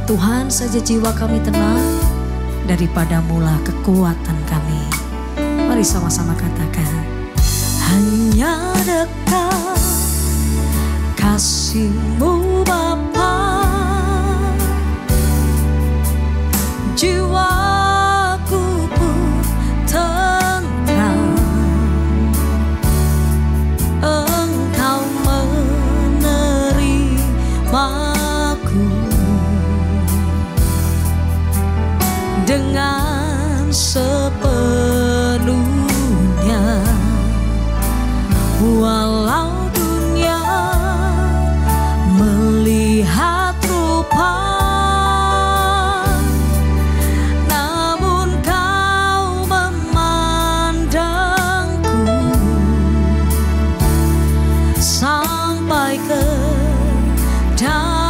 Tuhan saja jiwa kami tenang, daripada mula kekuatan kami. Mari sama-sama katakan, hanya dekat kasih-Mu Bapa, jiwaku pun tentram. Engkau menerimaku dengan sepenuhnya, walau dunia melihat rupa, namun Kau memandangku sampai ke jauh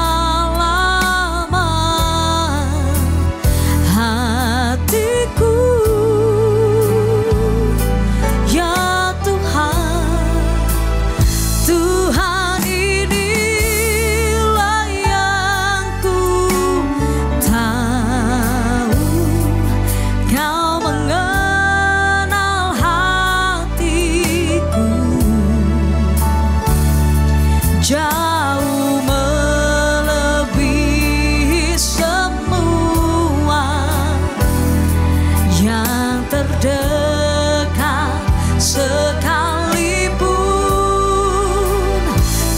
melebihi semua yang terdekat sekalipun.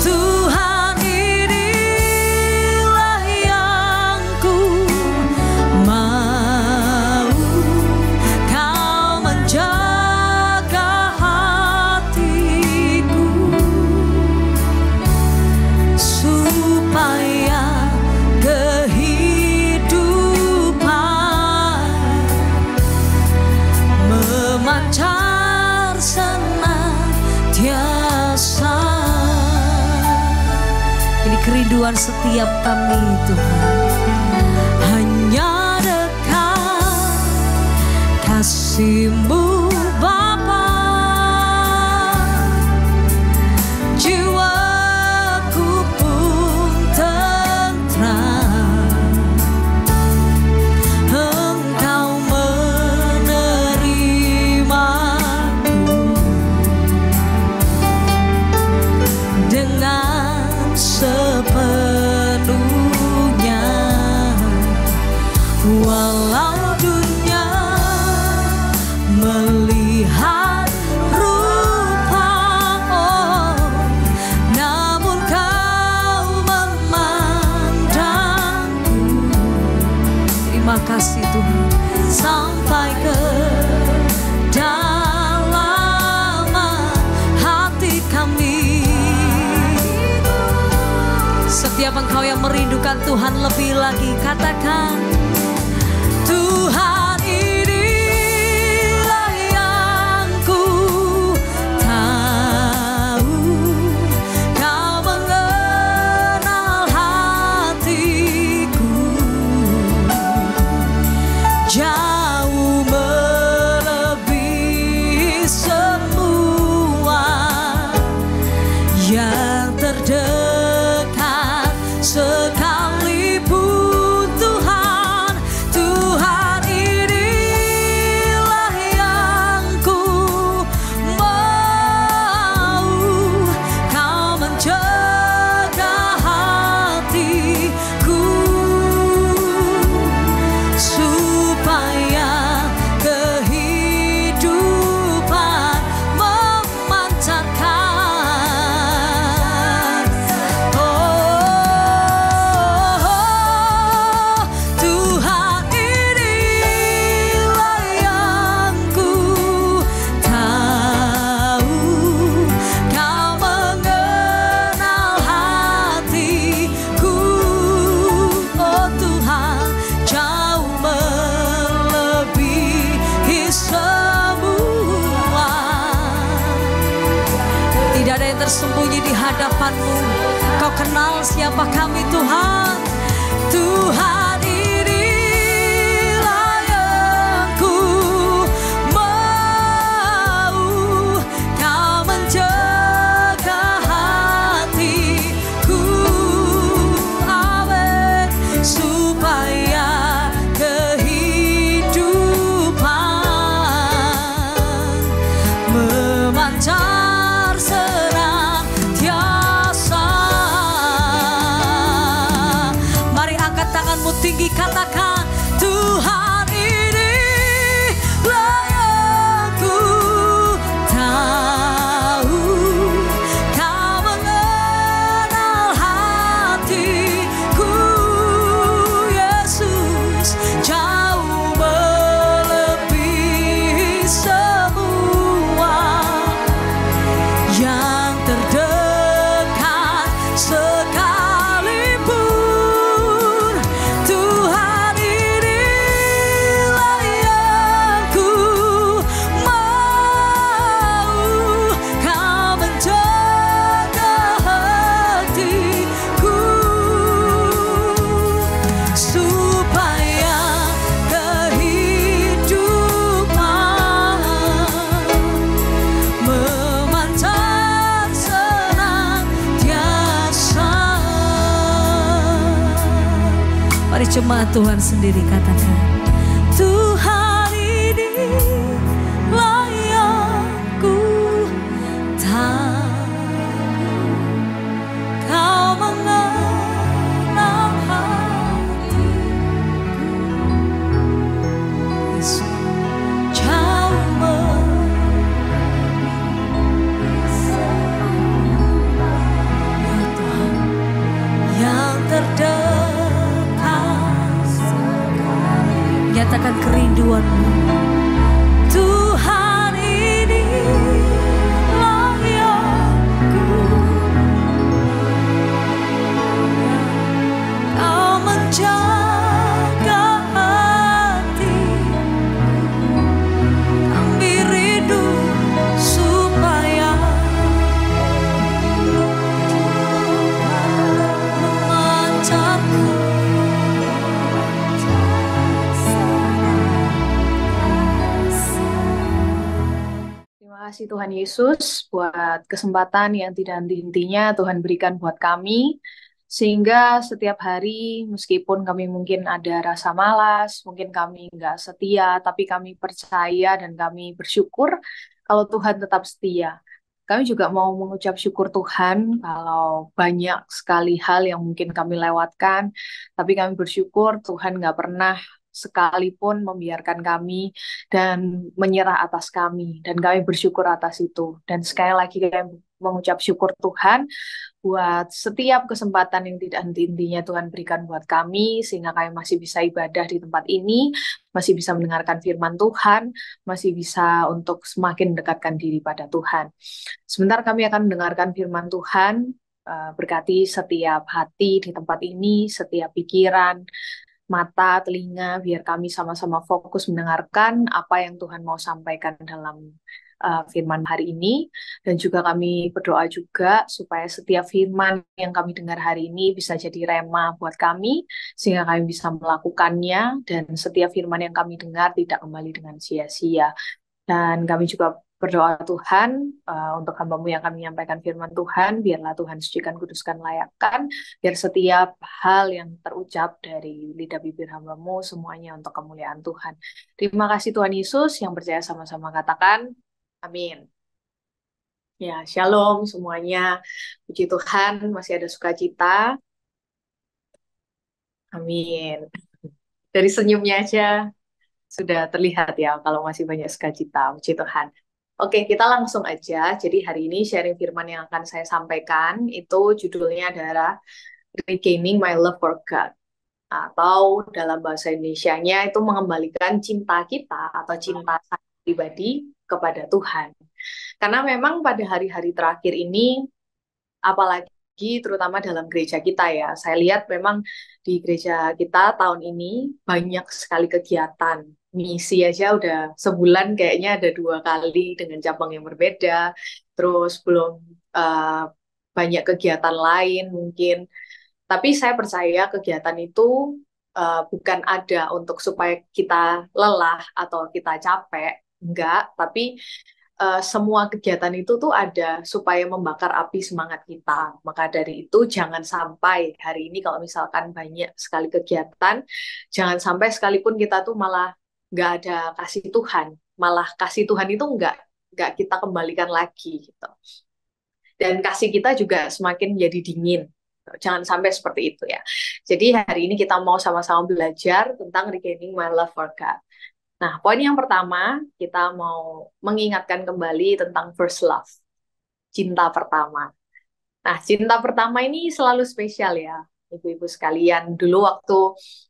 Tuhan, inilah yang ku mau, Kau menjaga hatiku supaya kehidupan memancar senantiasa. Ini kerinduan setiap kami, Tuhan. Hanya dekat kasih-Mu Bapa, jiwaku pun tentram. Engkau menerimaku dengan sepenuhnya, walau dunia melihat rupa, namun Kau memandangku. Terima kasih Tuhan, sampai ke dalam hati kami. Setiap engkau yang merindukan Tuhan lebih lagi, katakan, Tuhan, inilah yang ku tahu, Kau mengenal hatiku jauh melebihi semua yang terdekat sekalipun. Tuhan, Tuhan, inilah yang ku mau, Kau menjaga hatiku supaya kehidupan memancarkan. Tuhan, inilah yang ku tahu, Kau mengenal hatiku. Oh Tuhan, jauh melebihi semua. Tidak ada yang tersembunyi di hadapan-Mu. Kau kenal siapa kami, Tuhan. Tuhan, inilah yang ku mau, Kau menjaga hatiku. Amin. Supaya jemaat Tuhan sendiri katakan, Tuhan ini layak ku tahu, Kau mengenal hatiku. Yesus, jauh yang terdekat sekali. Nyatakan kerinduanmu. Tuhan ini layakku, Kau menjaga hati, kami rindu supaya Terima kasih Tuhan Yesus buat kesempatan yang tidak henti-hentinya Tuhan berikan buat kami. Sehingga setiap hari meskipun kami mungkin ada rasa malas, mungkin kami nggak setia, tapi kami percaya dan kami bersyukur kalau Tuhan tetap setia. Kami juga mau mengucap syukur Tuhan kalau banyak sekali hal yang mungkin kami lewatkan, tapi kami bersyukur Tuhan nggak pernah sekalipun membiarkan kami dan menyerah atas kami, dan kami bersyukur atas itu. Dan sekali lagi kami mengucap syukur Tuhan buat setiap kesempatan yang tidak henti-hentinya Tuhan berikan buat kami, sehingga kami masih bisa ibadah di tempat ini, masih bisa mendengarkan firman Tuhan, masih bisa untuk semakin mendekatkan diri pada Tuhan. Sebentar kami akan mendengarkan firman Tuhan, berkati setiap hati di tempat ini, setiap pikiran, mata, telinga, biar kami sama-sama fokus mendengarkan apa yang Tuhan mau sampaikan dalam firman hari ini. Dan juga kami berdoa juga supaya setiap firman yang kami dengar hari ini bisa jadi rema buat kami, sehingga kami bisa melakukannya, dan setiap firman yang kami dengar tidak kembali dengan sia-sia. Dan kami juga berdoa Tuhan untuk hamba-Mu yang kami menyampaikan firman Tuhan, biarlah Tuhan sucikan, kuduskan, layakkan, biar setiap hal yang terucap dari lidah bibir hamba-Mu semuanya untuk kemuliaan Tuhan. Terima kasih Tuhan Yesus, yang percaya sama-sama katakan, amin. Ya, shalom semuanya. Puji Tuhan, masih ada sukacita. Amin. Dari senyumnya aja sudah terlihat ya kalau masih banyak sukacita. Puji Tuhan. Oke, kita langsung aja. Jadi hari ini sharing firman yang akan saya sampaikan itu judulnya adalah Regaining My Love for God. Atau dalam bahasa Indonesianya itu mengembalikan cinta kita atau cinta saya pribadi kepada Tuhan. Karena memang pada hari-hari terakhir ini, apalagi terutama dalam gereja kita ya, saya lihat memang di gereja kita tahun ini banyak sekali kegiatan. Misi aja udah sebulan kayaknya ada 2 kali dengan cabang yang berbeda. Terus belum banyak kegiatan lain mungkin. Tapi saya percaya kegiatan itu bukan ada untuk supaya kita lelah atau kita capek. Enggak, tapi semua kegiatan itu tuh ada supaya membakar api semangat kita. Maka dari itu jangan sampai hari ini kalau misalkan banyak sekali kegiatan, jangan sampai sekalipun kita tuh malah nggak ada kasih Tuhan, malah kasih Tuhan itu nggak kita kembalikan lagi gitu. Dan kasih kita juga semakin jadi dingin. Jangan sampai seperti itu ya. Jadi hari ini kita mau sama-sama belajar tentang regaining my love for God. Nah, poin yang pertama, kita mau mengingatkan kembali tentang first love, cinta pertama. Nah, cinta pertama ini selalu spesial ya, ibu-ibu sekalian. Dulu waktu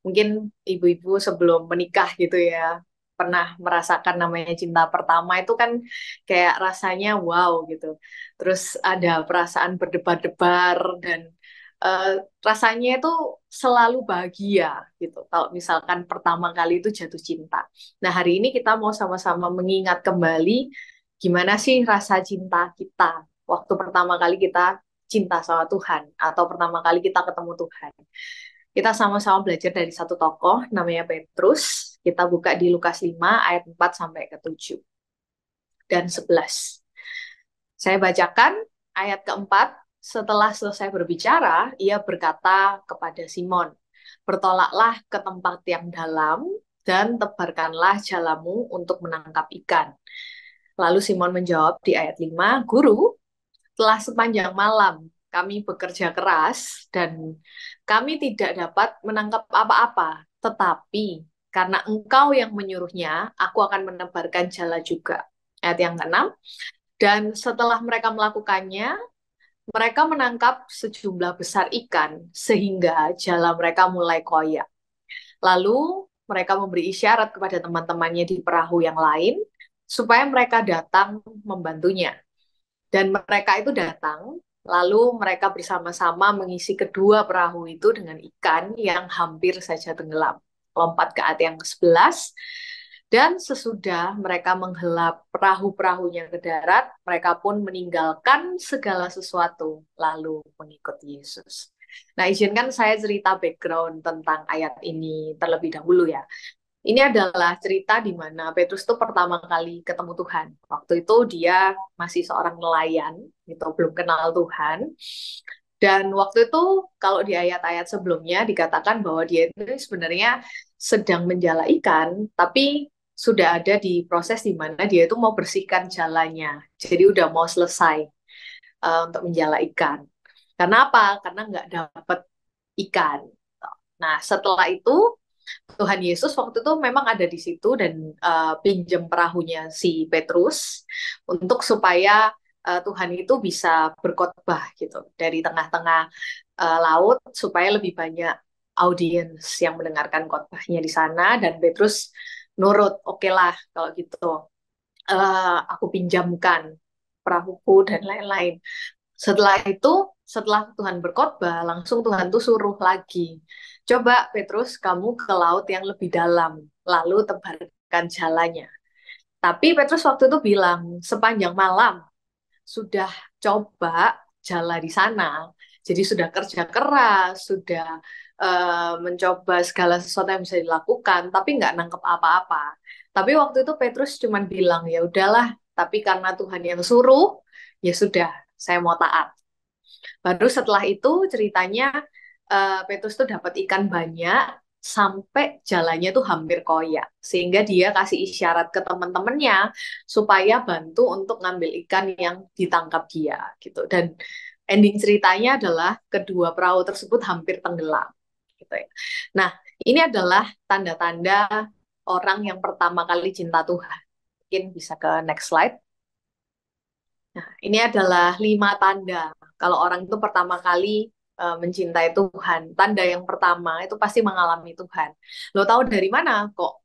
mungkin ibu-ibu sebelum menikah gitu ya, pernah merasakan namanya cinta pertama itu kan kayak rasanya wow gitu. Terus ada perasaan berdebar-debar dan rasanya itu selalu bahagia gitu. Kalau misalkan pertama kali itu jatuh cinta. Nah, hari ini kita mau sama-sama mengingat kembali gimana sih rasa cinta kita waktu pertama kali kita cinta sama Tuhan atau pertama kali kita ketemu Tuhan. Kita sama-sama belajar dari satu tokoh namanya Petrus. Kita buka di Lukas 5 ayat 4 sampai ke 7 dan 11. Saya bacakan ayat keempat. Setelah selesai berbicara, ia berkata kepada Simon, Bertolaklah ke tempat yang dalam dan tebarkanlah jalamu untuk menangkap ikan. Lalu Simon menjawab di ayat 5, Guru, telah sepanjang malam kami bekerja keras dan kami tidak dapat menangkap apa-apa. Tetapi karena engkau yang menyuruhnya, aku akan menebarkan jala juga. Ayat yang ke-6, dan setelah mereka melakukannya, mereka menangkap sejumlah besar ikan sehingga jala mereka mulai koyak. Lalu mereka memberi isyarat kepada teman-temannya di perahu yang lain supaya mereka datang membantunya. Dan mereka itu datang, lalu mereka bersama-sama mengisi kedua perahu itu dengan ikan yang hampir saja tenggelam. Lompat ke ayat yang ke-11. Dan sesudah mereka menghela perahu-perahunya ke darat, mereka pun meninggalkan segala sesuatu, lalu mengikut Yesus. Nah, izinkan saya cerita background tentang ayat ini terlebih dahulu ya. Ini adalah cerita di mana Petrus itu pertama kali ketemu Tuhan. Waktu itu dia masih seorang nelayan, gitu, belum kenal Tuhan. Dan waktu itu kalau di ayat-ayat sebelumnya dikatakan bahwa dia itu sebenarnya sedang menjala ikan, tapi sudah ada di proses di mana dia itu mau bersihkan jalannya. Jadi udah mau selesai untuk menjala ikan. Karena apa? Karena nggak dapat ikan. Nah, setelah itu Tuhan Yesus waktu itu memang ada di situ dan pinjam perahunya si Petrus untuk supaya Tuhan itu bisa berkhotbah gitu dari tengah-tengah laut supaya lebih banyak audiens yang mendengarkan khotbahnya di sana dan Petrus nurut, oke lah kalau gitu aku pinjamkan perahuku dan lain-lain. Setelah itu, setelah Tuhan berkhotbah, langsung Tuhan tuh suruh lagi. Coba Petrus, kamu ke laut yang lebih dalam, lalu tebarkan jalannya. Tapi Petrus waktu itu bilang, sepanjang malam sudah coba jala di sana. Jadi sudah kerja keras, sudah mencoba segala sesuatu yang bisa dilakukan, tapi nggak nangkep apa-apa. Tapi waktu itu Petrus cuma bilang, ya udahlah, tapi karena Tuhan yang suruh, ya sudah, saya mau taat. Baru setelah itu ceritanya Petrus tuh dapat ikan banyak sampai jalannya tuh hampir koyak. Sehingga dia kasih isyarat ke teman-temannya supaya bantu untuk ngambil ikan yang ditangkap dia gitu. Dan ending ceritanya adalah kedua perahu tersebut hampir tenggelam gitu ya. Nah, ini adalah tanda-tanda orang yang pertama kali cinta Tuhan. Mungkin bisa ke next slide. Nah, ini adalah 5 tanda kalau orang itu pertama kali mencintai Tuhan. Tanda yang pertama itu pasti mengalami Tuhan. Lo tahu dari mana kok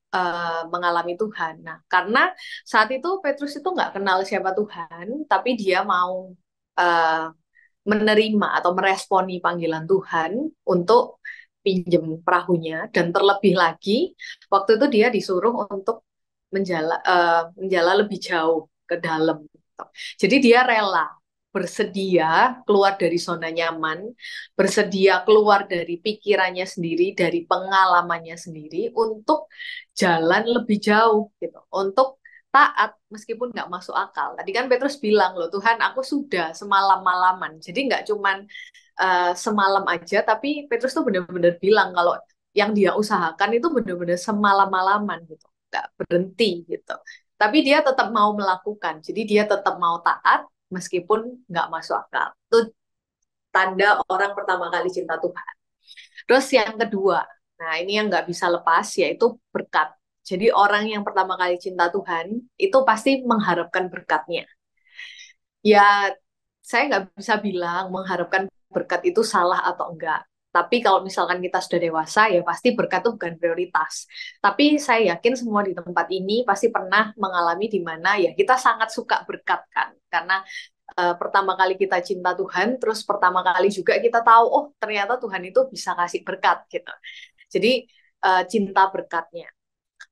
mengalami Tuhan? Nah, karena saat itu Petrus itu nggak kenal siapa Tuhan, tapi dia mau eh, menerima atau meresponi panggilan Tuhan untuk pinjem perahunya. Dan terlebih lagi, waktu itu dia disuruh untuk menjala lebih jauh ke dalam. Jadi dia rela, bersedia keluar dari zona nyaman, bersedia keluar dari pikirannya sendiri, dari pengalamannya sendiri untuk jalan lebih jauh gitu, untuk taat meskipun nggak masuk akal. Tadi kan Petrus bilang loh, Tuhan aku sudah semalam-malaman. Jadi nggak cuman semalam aja, tapi Petrus tuh benar-benar bilang kalau yang dia usahakan itu benar-benar semalam-malaman gitu, nggak berhenti gitu. Tapi dia tetap mau melakukan, jadi dia tetap mau taat meskipun nggak masuk akal. Itu tanda orang pertama kali cinta Tuhan. Terus yang kedua, nah ini yang nggak bisa lepas yaitu berkat. Jadi orang yang pertama kali cinta Tuhan itu pasti mengharapkan berkatnya. Ya, saya nggak bisa bilang mengharapkan berkat itu salah atau enggak. Tapi kalau misalkan kita sudah dewasa, ya pasti berkat itu bukan prioritas. Tapi saya yakin semua di tempat ini pasti pernah mengalami di mana ya kita sangat suka berkat kan. Karena pertama kali kita cinta Tuhan, terus pertama kali juga kita tahu, oh ternyata Tuhan itu bisa kasih berkat gitu. Jadi cinta berkatnya.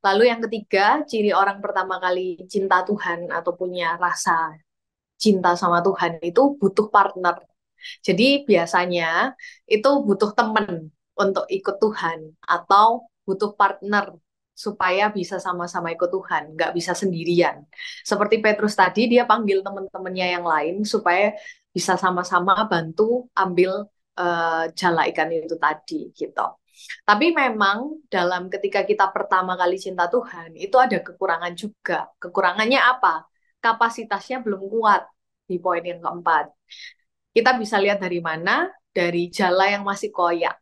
Lalu yang ketiga, ciri orang pertama kali cinta Tuhan atau punya rasa cinta sama Tuhan itu butuh partner. Jadi biasanya itu butuh teman untuk ikut Tuhan atau butuh partner supaya bisa sama-sama ikut Tuhan, nggak bisa sendirian. Seperti Petrus tadi, dia panggil teman-temannya yang lain supaya bisa sama-sama bantu ambil jala ikan itu tadi gitu. Tapi memang dalam ketika kita pertama kali cinta Tuhan, itu ada kekurangan juga. Kekurangannya apa? Kapasitasnya belum kuat di poin yang keempat. Kita bisa lihat dari mana? Dari jala yang masih koyak.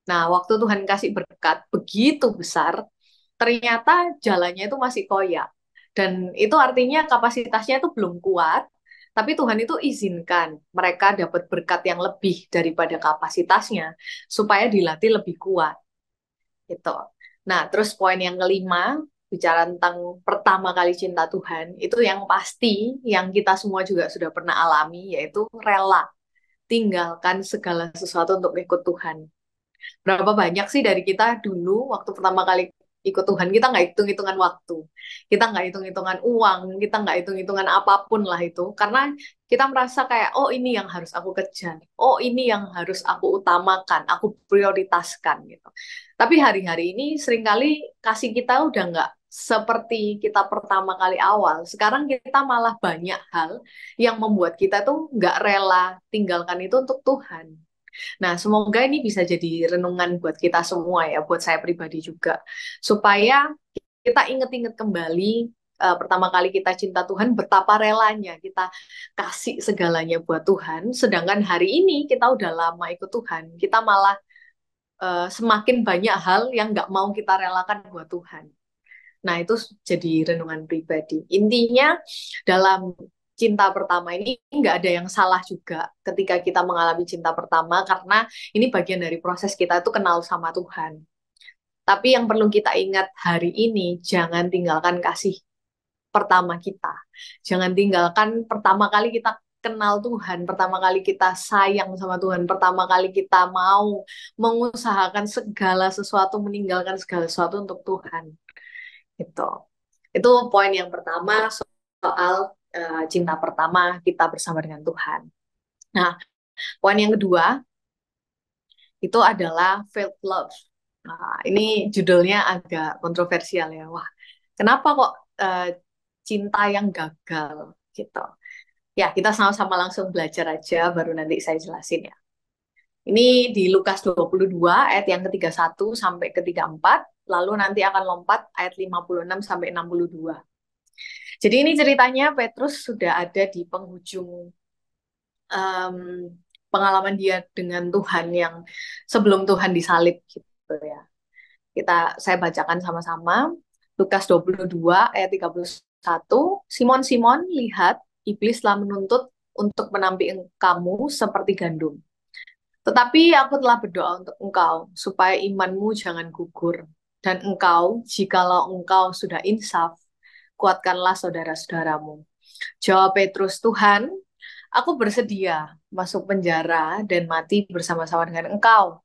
Nah, waktu Tuhan kasih berkat begitu besar, ternyata jalannya itu masih koyak. Dan itu artinya kapasitasnya itu belum kuat, tapi Tuhan itu izinkan mereka dapat berkat yang lebih daripada kapasitasnya, supaya dilatih lebih kuat. Gitu. Nah, terus poin yang kelima, bicara tentang pertama kali cinta Tuhan, itu yang pasti, yang kita semua juga sudah pernah alami, yaitu rela tinggalkan segala sesuatu untuk ikut Tuhan. Berapa banyak sih dari kita dulu waktu pertama kali ikut Tuhan, kita nggak hitung-hitungan waktu, kita nggak hitung-hitungan uang, kita nggak hitung-hitungan apapun lah itu, karena kita merasa kayak, oh ini yang harus aku kejar, oh ini yang harus aku utamakan, aku prioritaskan gitu. Tapi hari-hari ini seringkali kasih kita udah nggak seperti kita pertama kali awal. Sekarang kita malah banyak hal yang membuat kita tuh nggak rela tinggalkan itu untuk Tuhan. Nah, semoga ini bisa jadi renungan buat kita semua ya, buat saya pribadi juga. Supaya kita inget-inget kembali pertama kali kita cinta Tuhan, betapa relanya kita kasih segalanya buat Tuhan. Sedangkan hari ini kita udah lama ikut Tuhan, kita malah semakin banyak hal yang nggak mau kita relakan buat Tuhan. Nah, itu jadi renungan pribadi. Intinya, dalam cinta pertama ini nggak ada yang salah juga ketika kita mengalami cinta pertama, karena ini bagian dari proses kita itu kenal sama Tuhan. Tapi yang perlu kita ingat hari ini, jangan tinggalkan kasih pertama kita. Jangan tinggalkan pertama kali kita kenal Tuhan, pertama kali kita sayang sama Tuhan, pertama kali kita mau mengusahakan segala sesuatu, meninggalkan segala sesuatu untuk Tuhan. Gitu. Itu poin yang pertama soal cinta pertama kita bersama dengan Tuhan. Nah, poin yang kedua itu adalah failed love. Nah, ini judulnya agak kontroversial ya. Wah, kenapa kok cinta yang gagal gitu? Ya, kita sama-sama langsung belajar aja, baru nanti saya jelasin ya. Ini di Lukas 22 ayat yang ke-31 sampai ke-34, lalu nanti akan lompat ayat 56 sampai 62. Jadi ini ceritanya Petrus sudah ada di penghujung em, pengalaman dia dengan Tuhan yang sebelum Tuhan disalib gitu ya. Saya bacakan sama-sama. Lukas 22 ayat 31. Simon, Simon, lihat, iblis telah menuntut untuk menampik kamu seperti gandum. Tetapi aku telah berdoa untuk engkau, supaya imanmu jangan gugur. Dan engkau, jikalau engkau sudah insaf, kuatkanlah saudara-saudaramu. Jawab Petrus, Tuhan, aku bersedia masuk penjara dan mati bersama-sama dengan engkau.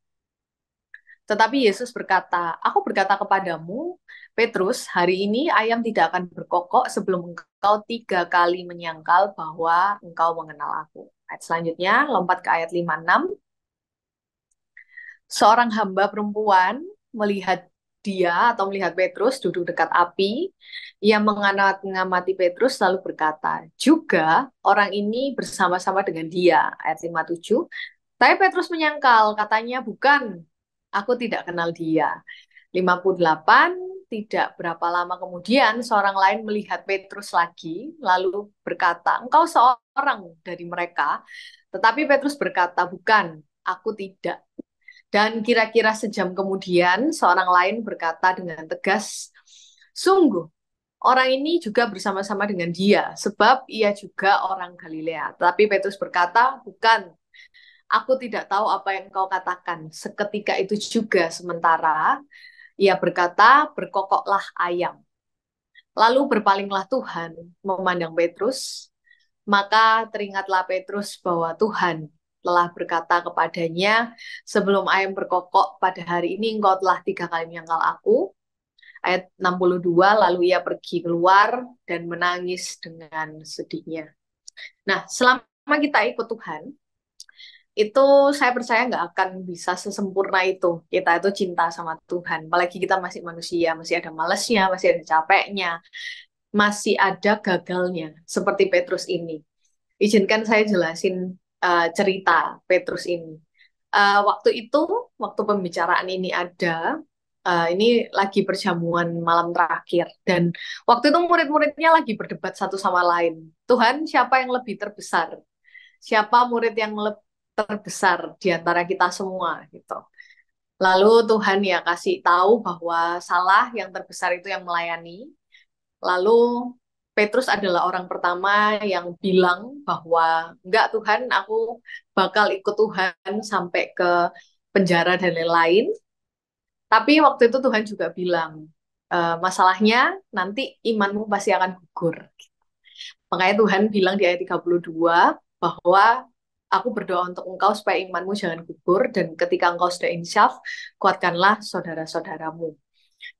Tetapi Yesus berkata, aku berkata kepadamu, Petrus, hari ini ayam tidak akan berkokok sebelum engkau 3 kali menyangkal bahwa engkau mengenal aku. Ayat selanjutnya, lompat ke ayat 56. Seorang hamba perempuan melihat dia atau melihat Petrus duduk dekat api, ia mengamati Petrus lalu berkata, juga orang ini bersama-sama dengan dia. Ayat 57. Tapi Petrus menyangkal, katanya, bukan, aku tidak kenal dia. 58, tidak berapa lama kemudian seorang lain melihat Petrus lagi, lalu berkata, engkau seorang dari mereka. Tetapi Petrus berkata, bukan, aku tidak. Dan kira-kira sejam kemudian, seorang lain berkata dengan tegas, sungguh, orang ini juga bersama-sama dengan dia, sebab ia juga orang Galilea. Tapi Petrus berkata, bukan, aku tidak tahu apa yang kau katakan. Seketika itu juga sementara, ia berkata, berkokoklah ayam. Lalu berpalinglah Tuhan memandang Petrus, maka teringatlah Petrus bahwa Tuhan telah berkata kepadanya, sebelum ayam berkokok pada hari ini engkau telah 3 kali menyangkal aku. Ayat 62, lalu ia pergi keluar dan menangis dengan sedihnya. Nah, selama kita ikut Tuhan, itu saya percaya nggak akan bisa sesempurna itu. Kita itu cinta sama Tuhan. Apalagi kita masih manusia, masih ada malesnya, masih ada capeknya, masih ada gagalnya. Seperti Petrus ini. Izinkan saya jelasin cerita Petrus ini. Waktu itu, waktu pembicaraan ini ada, ini lagi perjamuan malam terakhir. Dan waktu itu murid-muridnya lagi berdebat satu sama lain. Tuhan, siapa yang lebih terbesar? Siapa murid yang terbesar di antara kita semua? Gitu. Lalu Tuhan ya kasih tahu bahwa salah yang terbesar itu yang melayani. Lalu Petrus adalah orang pertama yang bilang bahwa enggak Tuhan, aku bakal ikut Tuhan sampai ke penjara dan lain-lain. Tapi waktu itu Tuhan juga bilang, masalahnya nanti imanmu pasti akan gugur. Makanya Tuhan bilang di ayat 32 bahwa aku berdoa untuk engkau supaya imanmu jangan gugur dan ketika engkau sudah insyaf, kuatkanlah saudara-saudaramu.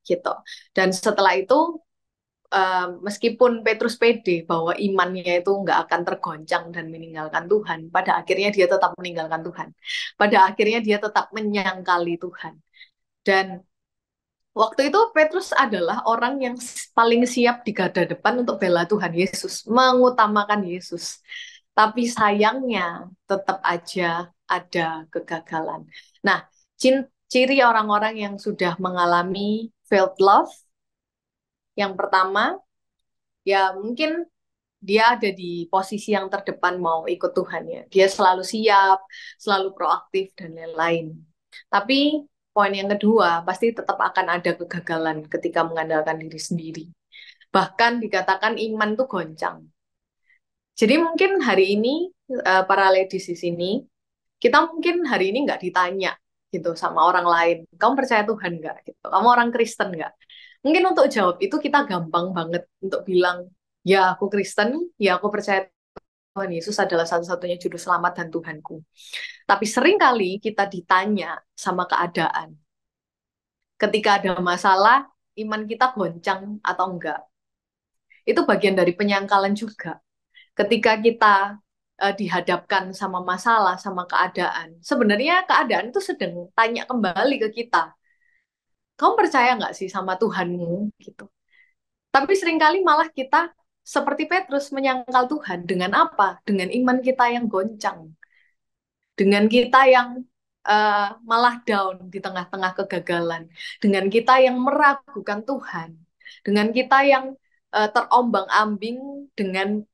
Gitu. Dan setelah itu meskipun Petrus pede bahwa imannya itu nggak akan tergoncang dan meninggalkan Tuhan, pada akhirnya dia tetap meninggalkan Tuhan. Pada akhirnya dia tetap menyangkali Tuhan. Dan waktu itu Petrus adalah orang yang paling siap di garda depan untuk bela Tuhan Yesus, mengutamakan Yesus. Tapi sayangnya tetap aja ada kegagalan. Nah, ciri orang-orang yang sudah mengalami failed love, yang pertama, ya mungkin dia ada di posisi yang terdepan mau ikut Tuhan ya. Dia selalu siap, selalu proaktif dan lain-lain. Tapi poin yang kedua, pasti tetap akan ada kegagalan ketika mengandalkan diri sendiri. Bahkan dikatakan iman tuh goncang. Jadi mungkin hari ini para ladies di sini, kita mungkin hari ini nggak ditanya gitu sama orang lain. Kamu percaya Tuhan nggak? Gitu. Kamu orang Kristen nggak? Mungkin untuk jawab itu kita gampang banget untuk bilang, ya aku Kristen, ya aku percaya Tuhan Yesus adalah satu-satunya juru selamat dan Tuhanku. Tapi seringkali kita ditanya sama keadaan. Ketika ada masalah, iman kita goncang atau enggak. Itu bagian dari penyangkalan juga. Ketika kita dihadapkan sama masalah, sama keadaan, sebenarnya keadaan itu sedang tanya kembali ke kita. Kamu percaya nggak sih sama Tuhanmu? Gitu. Tapi seringkali malah kita seperti Petrus menyangkal Tuhan. Dengan apa? Dengan iman kita yang goncang. Dengan kita yang malah down di tengah-tengah kegagalan. Dengan kita yang meragukan Tuhan. Dengan kita yang terombang-ambing dengan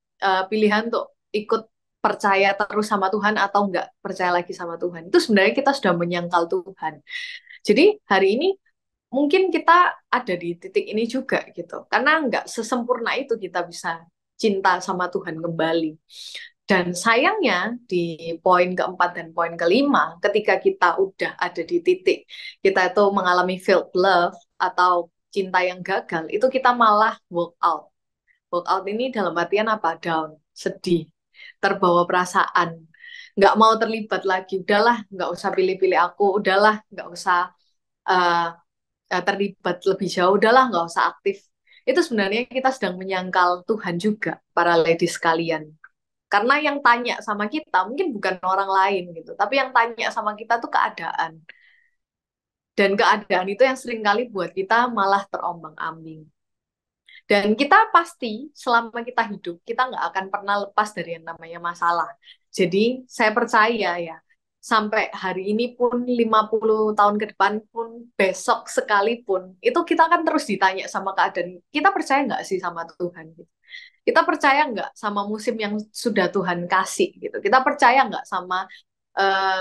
pilihan untuk ikut percaya terus sama Tuhan atau nggak percaya lagi sama Tuhan. Itu sebenarnya kita sudah menyangkal Tuhan. Jadi hari ini mungkin kita ada di titik ini juga gitu. Karena nggak sesempurna itu kita bisa cinta sama Tuhan kembali. Dan sayangnya di poin keempat dan poin kelima, ketika kita udah ada di titik kita itu mengalami failed love atau cinta yang gagal, itu kita malah walk out. Walk out ini dalam artian apa? Down, sedih, terbawa perasaan, nggak mau terlibat lagi. Udahlah, nggak usah pilih-pilih aku. Udahlah, nggak usah uh, terlibat lebih jauh. Udahlah, nggak usah aktif. Itu sebenarnya kita sedang menyangkal Tuhan juga, para ladies sekalian. Karena yang tanya sama kita mungkin bukan orang lain gitu, tapi yang tanya sama kita tuh keadaan. Dan keadaan itu yang seringkali buat kita malah terombang-ambing. Dan kita pasti selama kita hidup, kita nggak akan pernah lepas dari yang namanya masalah. Jadi saya percaya ya, sampai hari ini pun 50 tahun ke depan pun, besok sekalipun, itu kita akan terus ditanya sama keadaan. Kita percaya nggak sih sama Tuhan? Gitu. Kita percaya nggak sama musim yang sudah Tuhan kasih gitu. Kita percaya nggak sama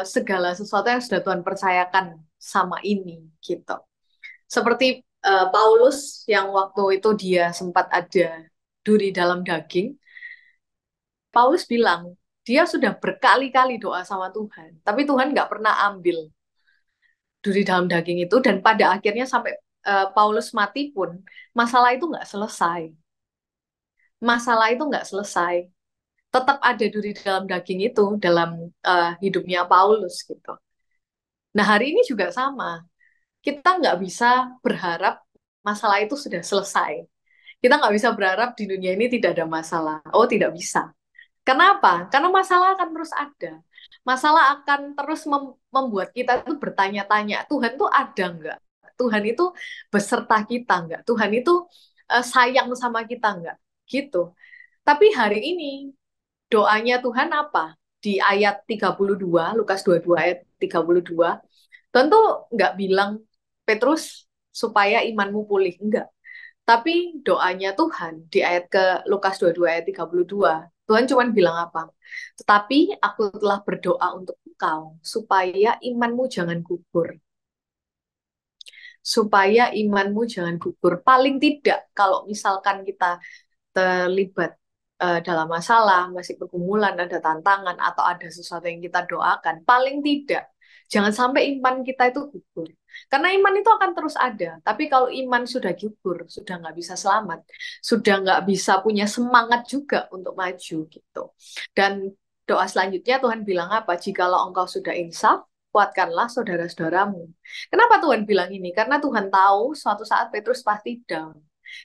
segala sesuatu yang sudah Tuhan percayakan sama ini gitu. Seperti Paulus yang waktu itu dia sempat ada duri dalam daging. Paulus bilang dia sudah berkali-kali doa sama Tuhan, tapi Tuhan nggak pernah ambil duri dalam daging itu dan pada akhirnya sampai Paulus mati pun masalah itu nggak selesai. Masalah itu nggak selesai. Tetap ada duri dalam daging itu dalam hidupnya Paulus gitu. Nah hari ini juga sama. Kita nggak bisa berharap masalah itu sudah selesai. Kita nggak bisa berharap di dunia ini tidak ada masalah. Oh tidak bisa. Kenapa? Karena masalah akan terus ada. Masalah akan terus membuat kita itu bertanya-tanya, Tuhan tuh ada nggak? Tuhan itu beserta kita nggak? Tuhan itu sayang sama kita nggak? Gitu. Tapi hari ini doanya Tuhan apa? Di ayat 32, Lukas 22 ayat 32, Tuhan tuh nggak bilang, Petrus, supaya imanmu pulih. Enggak. Tapi doanya Tuhan di ayat ke Lukas 22 ayat 32, Tuhan cuma bilang apa? Tetapi aku telah berdoa untuk engkau supaya imanmu jangan gugur. Supaya imanmu jangan gugur. Paling tidak kalau misalkan kita terlibat dalam masalah, masih pergumulan, ada tantangan, atau ada sesuatu yang kita doakan, paling tidak, jangan sampai iman kita itu gugur. Karena iman itu akan terus ada, tapi kalau iman sudah gugur, sudah nggak bisa selamat, sudah nggak bisa punya semangat juga untuk maju gitu. Dan doa selanjutnya Tuhan bilang apa? Jikalau engkau sudah insaf, kuatkanlah saudara-saudaramu. Kenapa Tuhan bilang ini? Karena Tuhan tahu suatu saat Petrus pasti down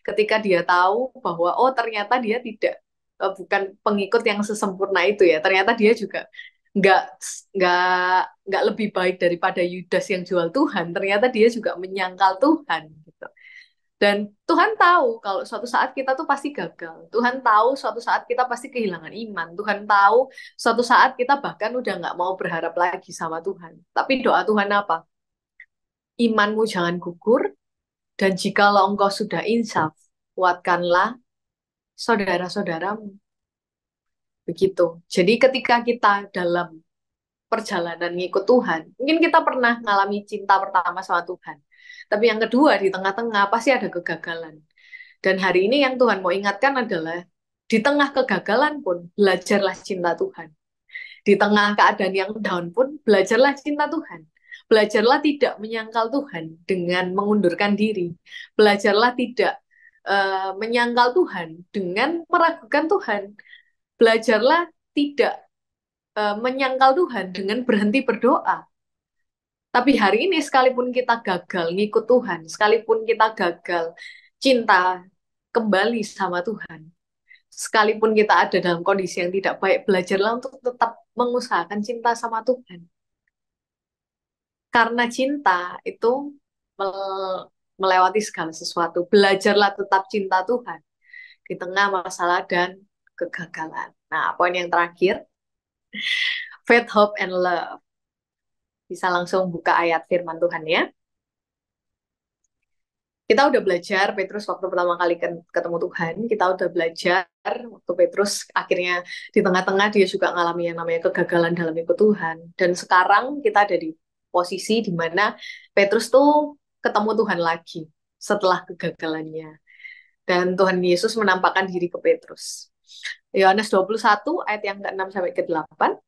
ketika dia tahu bahwa oh ternyata dia tidak bukan pengikut yang sesempurna itu ya, ternyata dia juga nggak nggak nggak lebih baik daripada Yudas yang jual Tuhan, ternyata dia juga menyangkal Tuhan gitu. Dan Tuhan tahu kalau suatu saat kita tuh pasti gagal. Tuhan tahu suatu saat kita pasti kehilangan iman. Tuhan tahu suatu saat kita bahkan udah nggak mau berharap lagi sama Tuhan. Tapi doa Tuhan apa? Imanmu jangan gugur, dan jikalau engkau sudah insaf, kuatkanlah saudara-saudaramu. Begitu. Jadi ketika kita dalam perjalanan ngikut Tuhan, mungkin kita pernah ngalami cinta pertama sama Tuhan. Tapi yang kedua, di tengah-tengah pasti ada kegagalan. Dan hari ini yang Tuhan mau ingatkan adalah, di tengah kegagalan pun, belajarlah cinta Tuhan. Di tengah keadaan yang down pun, belajarlah cinta Tuhan. Belajarlah tidak menyangkal Tuhan dengan mengundurkan diri. Belajarlah tidak menyangkal Tuhan dengan meragukan Tuhan. Belajarlah tidak menyangkal Tuhan dengan berhenti berdoa. Tapi hari ini sekalipun kita gagal ngikut Tuhan, sekalipun kita gagal cinta kembali sama Tuhan, sekalipun kita ada dalam kondisi yang tidak baik, belajarlah untuk tetap mengusahakan cinta sama Tuhan. Karena cinta itu melewati segala sesuatu. Belajarlah tetap cinta Tuhan di tengah masalah dan kegagalan. Nah, poin yang terakhir, faith, hope, and love. Bisa langsung buka ayat firman Tuhan ya. Kita udah belajar Petrus waktu pertama kali ketemu Tuhan. Kita udah belajar waktu Petrus akhirnya di tengah-tengah dia juga ngalami yang namanya kegagalan dalam ikut Tuhan. Dan sekarang kita ada di posisi di mana Petrus tuh ketemu Tuhan lagi setelah kegagalannya. Dan Tuhan Yesus menampakkan diri ke Petrus. Yohanes 21 ayat yang ke-6 sampai ke-8.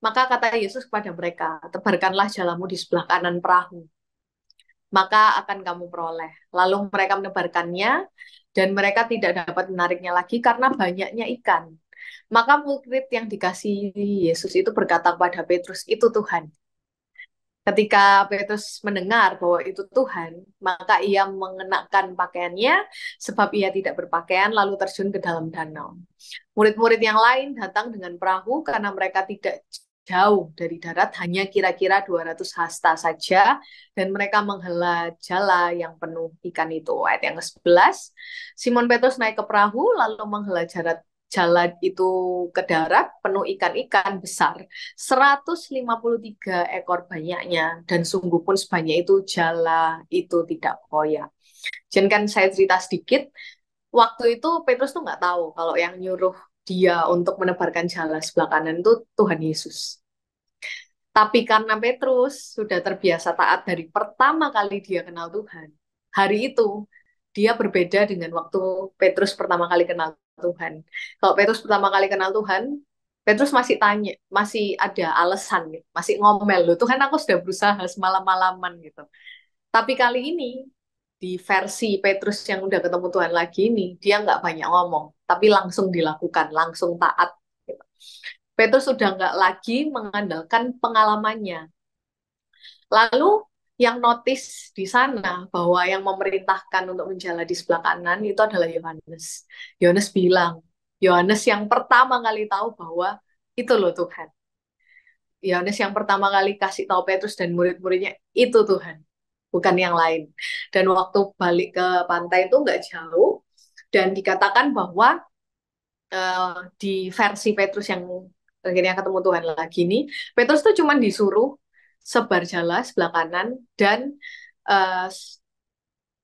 Maka kata Yesus kepada mereka, tebarkanlah jalamu di sebelah kanan perahu, maka akan kamu peroleh. Lalu mereka menebarkannya, dan mereka tidak dapat menariknya lagi karena banyaknya ikan. Maka murid yang dikasihi Yesus itu berkata kepada Petrus, itu Tuhan. Ketika Petrus mendengar bahwa itu Tuhan, maka ia mengenakan pakaiannya, sebab ia tidak berpakaian, lalu terjun ke dalam danau. Murid-murid yang lain datang dengan perahu karena mereka tidak jauh dari darat, hanya kira-kira 200 hasta saja, dan mereka menghela jala yang penuh ikan itu. Ayat yang ke-11, Simon Petrus naik ke perahu, lalu menghela jala itu ke darat, penuh ikan-ikan besar, 153 ekor banyaknya, dan sungguh pun sebanyak itu jala itu tidak koyak. Jadi kan saya cerita sedikit, waktu itu Petrus tuh nggak tahu kalau yang nyuruh dia untuk menebarkan jala sebelah kanan itu Tuhan Yesus. Tapi karena Petrus sudah terbiasa taat dari pertama kali dia kenal Tuhan, hari itu dia berbeda dengan waktu Petrus pertama kali kenal Tuhan. Kalau Petrus pertama kali kenal Tuhan, Petrus masih tanya, masih ada alasan, gitu. Masih ngomel loh, Tuhan aku sudah berusaha semalam-malaman gitu. Tapi kali ini di versi Petrus yang udah ketemu Tuhan lagi ini, dia nggak banyak ngomong, tapi langsung dilakukan, langsung taat. Gitu. Petrus sudah nggak lagi mengandalkan pengalamannya. Lalu yang notice di sana bahwa yang memerintahkan untuk menjala di sebelah kanan itu adalah Yohanes. Yohanes bilang, Yohanes yang pertama kali tahu bahwa itu loh Tuhan. Yohanes yang pertama kali kasih tahu Petrus dan murid-muridnya, itu Tuhan, bukan yang lain. Dan waktu balik ke pantai itu nggak jauh, dan dikatakan bahwa di versi Petrus yang akhirnya ketemu Tuhan lagi nih. Petrus tuh cuman disuruh sebar jala sebelah kanan dan eh,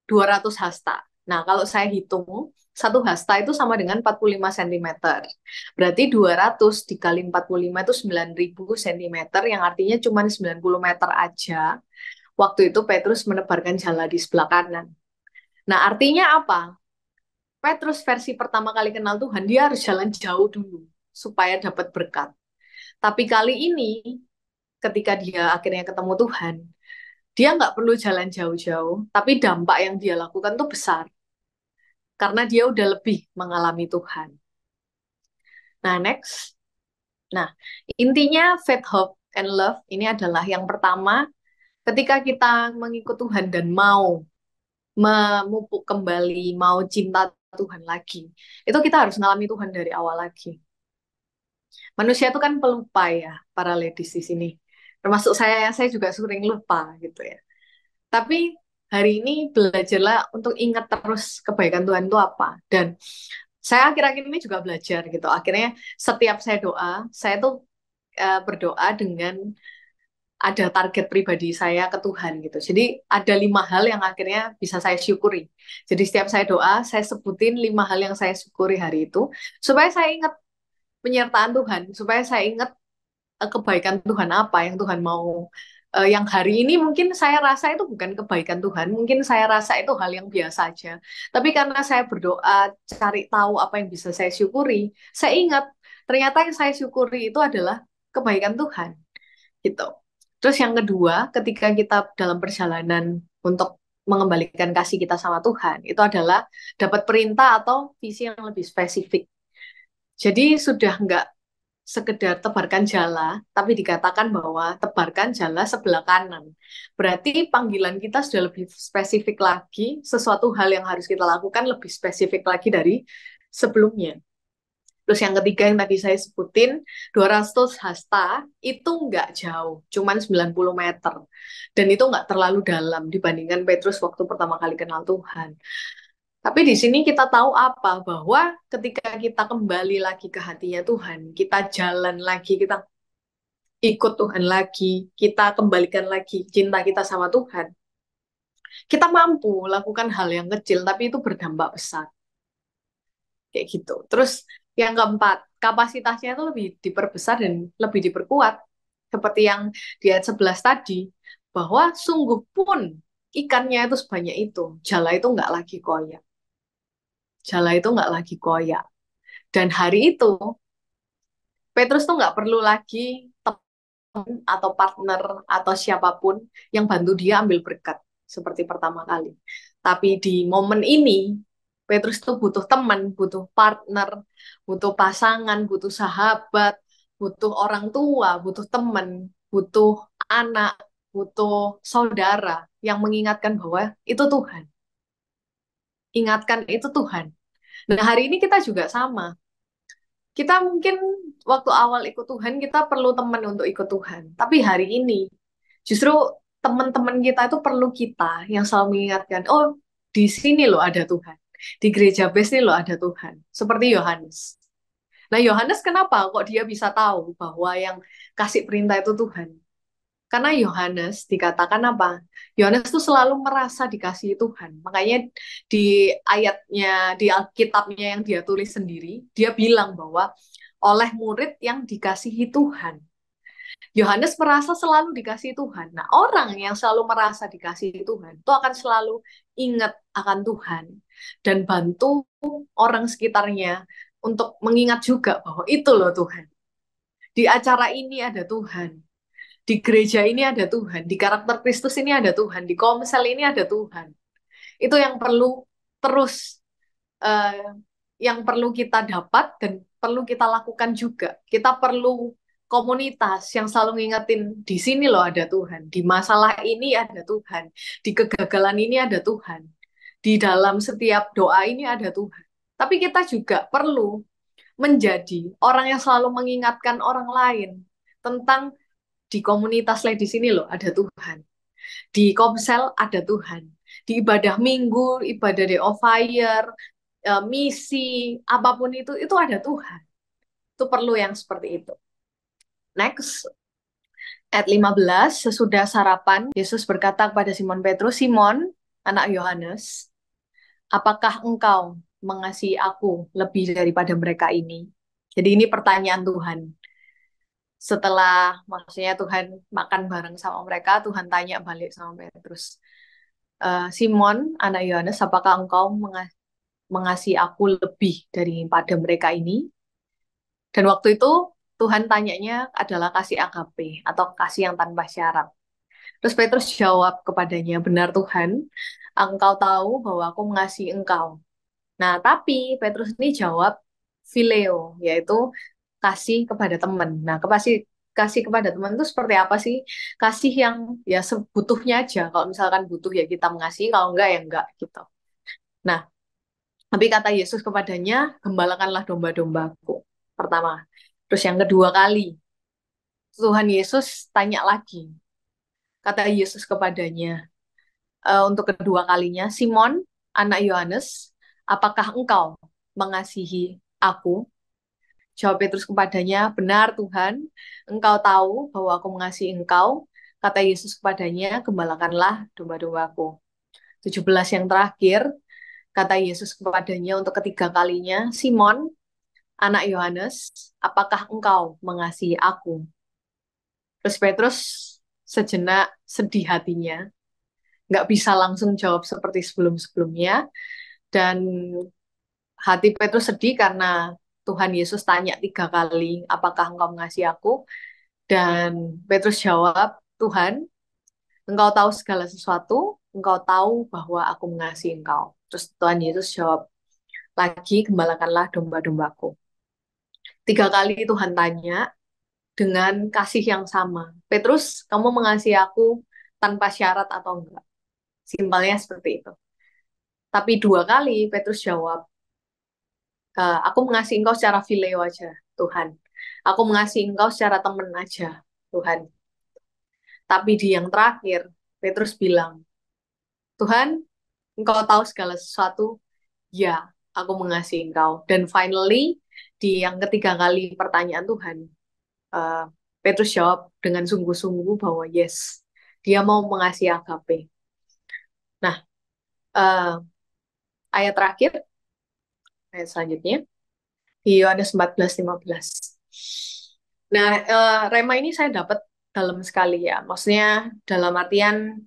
200 hasta. Nah, kalau saya hitung, satu hasta itu sama dengan 45 cm. Berarti 200 dikali 45 itu 9.000 cm, yang artinya cuma 90 meter aja. Waktu itu Petrus menebarkan jala di sebelah kanan. Nah, artinya apa? Petrus versi pertama kali kenal Tuhan, dia harus jalan jauh dulu supaya dapat berkat. Tapi kali ini, ketika dia akhirnya ketemu Tuhan, dia nggak perlu jalan jauh-jauh, tapi dampak yang dia lakukan tuh besar. Karena dia udah lebih mengalami Tuhan. Nah, next. Nah, intinya faith, hope, and love ini adalah yang pertama, ketika kita mengikut Tuhan dan mau memupuk kembali, mau cinta Tuhan lagi, itu kita harus mengalami Tuhan dari awal lagi. Manusia itu kan pelupa ya, para ladies di sini. Termasuk saya juga sering lupa gitu ya. Tapi hari ini belajarlah untuk ingat terus kebaikan Tuhan itu apa. Dan saya akhir-akhir ini juga belajar gitu. Akhirnya setiap saya doa, saya tuh berdoa dengan ada target pribadi saya ke Tuhan gitu. Jadi ada 5 hal yang akhirnya bisa saya syukuri. Jadi setiap saya doa, saya sebutin 5 hal yang saya syukuri hari itu, supaya saya ingat penyertaan Tuhan, supaya saya ingat kebaikan Tuhan apa yang Tuhan mau. Yang hari ini mungkin saya rasa itu bukan kebaikan Tuhan, mungkin saya rasa itu hal yang biasa aja. Tapi karena saya berdoa, cari tahu apa yang bisa saya syukuri, saya ingat ternyata yang saya syukuri itu adalah kebaikan Tuhan, gitu. Terus yang kedua, ketika kita dalam perjalanan untuk mengembalikan kasih kita sama Tuhan, itu adalah dapat perintah atau visi yang lebih spesifik. Jadi sudah nggak sekedar tebarkan jala, tapi dikatakan bahwa tebarkan jala sebelah kanan. Berarti panggilan kita sudah lebih spesifik lagi, sesuatu hal yang harus kita lakukan lebih spesifik lagi dari sebelumnya. Terus yang ketiga yang tadi saya sebutin, 200 hasta itu nggak jauh, cuman 90 meter. Dan itu nggak terlalu dalam dibandingkan Petrus waktu pertama kali kenal Tuhan. Tapi di sini kita tahu apa? Bahwa ketika kita kembali lagi ke hatinya Tuhan, kita jalan lagi, kita ikut Tuhan lagi, kita kembalikan lagi cinta kita sama Tuhan, kita mampu lakukan hal yang kecil, tapi itu berdampak besar. Kayak gitu. Terus yang keempat, kapasitasnya itu lebih diperbesar dan lebih diperkuat. Seperti yang di ayat 11 tadi, bahwa sungguh pun ikannya itu sebanyak itu, jala itu nggak lagi koyak. Jala itu nggak lagi koyak. Dan hari itu, Petrus tuh nggak perlu lagi teman atau partner atau siapapun yang bantu dia ambil berkat seperti pertama kali. Tapi di momen ini, Petrus tuh butuh teman, butuh partner, butuh pasangan, butuh sahabat, butuh orang tua, butuh teman, butuh anak, butuh saudara yang mengingatkan bahwa itu Tuhan. Ingatkan itu Tuhan. Nah, hari ini kita juga sama. Kita mungkin waktu awal ikut Tuhan, kita perlu teman untuk ikut Tuhan. Tapi hari ini, justru teman-teman kita itu perlu kita yang selalu mengingatkan, oh, di sini loh ada Tuhan. Di gereja base ini loh ada Tuhan. Seperti Yohanes. Nah, Yohanes kenapa kok dia bisa tahu bahwa yang kasih perintah itu Tuhan? Karena Yohanes dikatakan apa? Yohanes tuh selalu merasa dikasihi Tuhan. Makanya di ayatnya, di Alkitabnya yang dia tulis sendiri, dia bilang bahwa oleh murid yang dikasihi Tuhan. Yohanes merasa selalu dikasihi Tuhan. Nah, orang yang selalu merasa dikasihi Tuhan itu akan selalu ingat akan Tuhan dan bantu orang sekitarnya untuk mengingat juga bahwa itu loh Tuhan. Di acara ini ada Tuhan. Di gereja ini ada Tuhan, di karakter Kristus ini ada Tuhan, di komsel ini ada Tuhan. Itu yang perlu terus, eh, yang perlu kita dapat dan perlu kita lakukan juga. Kita perlu komunitas yang selalu ngingetin, di sini loh ada Tuhan, di masalah ini ada Tuhan, di kegagalan ini ada Tuhan, di dalam setiap doa ini ada Tuhan. Tapi kita juga perlu menjadi orang yang selalu mengingatkan orang lain tentang di komunitas lain di sini loh ada Tuhan. Di Komsel ada Tuhan. Di ibadah minggu, ibadah day of fire, misi, apapun itu ada Tuhan. Itu perlu yang seperti itu. Next, ayat 15, sesudah sarapan, Yesus berkata kepada Simon Petrus, Simon, anak Yohanes, apakah engkau mengasihi aku lebih daripada mereka ini? Jadi ini pertanyaan Tuhan. Setelah, maksudnya Tuhan makan bareng sama mereka, Tuhan tanya balik sama Petrus, Simon, anak Yohanes, apakah engkau mengasihi aku lebih daripada mereka ini? Dan waktu itu Tuhan tanyanya adalah kasih agape atau kasih yang tanpa syarat. Terus Petrus jawab kepadanya, benar Tuhan, engkau tahu bahwa aku mengasihi engkau. Nah, tapi Petrus ini jawab phileo, yaitu kasih kepada teman. Nah, kasih kasih kepada teman itu seperti apa sih? Kasih yang ya sebutuhnya aja. Kalau misalkan butuh ya kita mengasihi, kalau enggak ya enggak gitu. Nah, tapi kata Yesus kepadanya, gembalakanlah domba-dombaku. Pertama. Terus yang kedua kali, Tuhan Yesus tanya lagi. Kata Yesus kepadanya, untuk kedua kalinya, Simon, anak Yohanes, apakah engkau mengasihi aku? Jawab Petrus kepadanya, benar Tuhan, engkau tahu bahwa aku mengasihi engkau. Kata Yesus kepadanya, gembalakanlah domba-dombaku. 17 yang terakhir, kata Yesus kepadanya untuk ketiga kalinya, Simon, anak Yohanes, apakah engkau mengasihi aku? Terus Petrus sejenak sedih hatinya, nggak bisa langsung jawab seperti sebelum-sebelumnya, dan hati Petrus sedih karena Tuhan Yesus tanya tiga kali, apakah engkau mengasihi aku? Dan Petrus jawab, Tuhan, engkau tahu segala sesuatu, engkau tahu bahwa aku mengasihi engkau. Terus Tuhan Yesus jawab lagi, gembalakanlah domba-dombaku. Tiga kali Tuhan tanya dengan kasih yang sama. Petrus, kamu mengasihi aku tanpa syarat atau enggak? Simpelnya seperti itu. Tapi dua kali Petrus jawab, aku mengasihi engkau secara fileo aja, Tuhan. Aku mengasihi engkau secara teman aja, Tuhan. Tapi di yang terakhir, Petrus bilang, Tuhan, engkau tahu segala sesuatu, ya, aku mengasihi engkau. Dan finally, di yang ketiga kali pertanyaan Tuhan, eh, Petrus jawab dengan sungguh-sungguh bahwa yes, dia mau mengasihi agape. Nah, eh, ayat terakhir, ayat selanjutnya, di Yohanes 14:15. Nah, rema ini saya dapat dalam sekali ya. Maksudnya dalam artian